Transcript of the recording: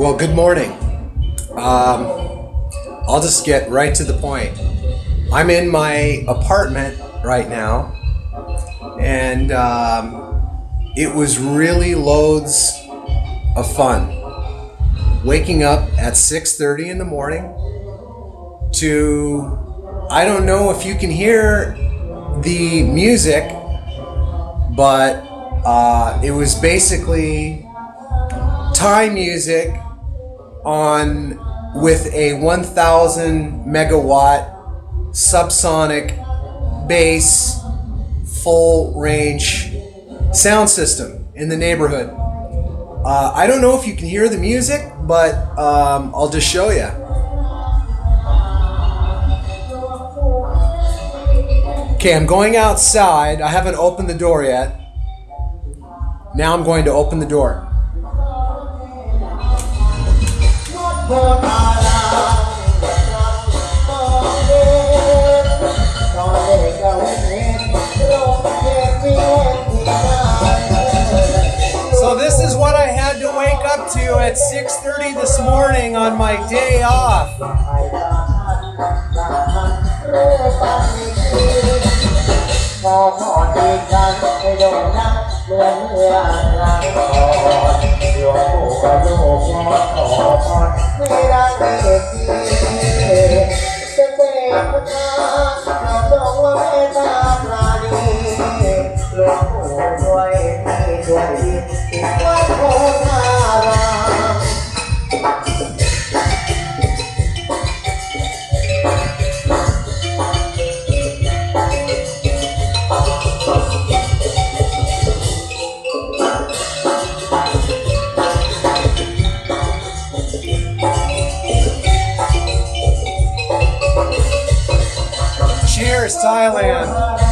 Well, good morning. I'll just get right to the point. I'm in my apartment right now, and it was really loads of fun. Waking up at 6:30 in the morning to, I don't know if you can hear the music, but it was basically Thai music on with a 1,000 megawatt subsonic bass full range sound system in the neighborhood. I don't know if you can hear the music, but I'll just show you. Okay, I'm going outside. I haven't opened the door yet. Now I'm going to open the door. So this is what I had to wake up to at 6:30 this morning on my day off. Cheers, Thailand.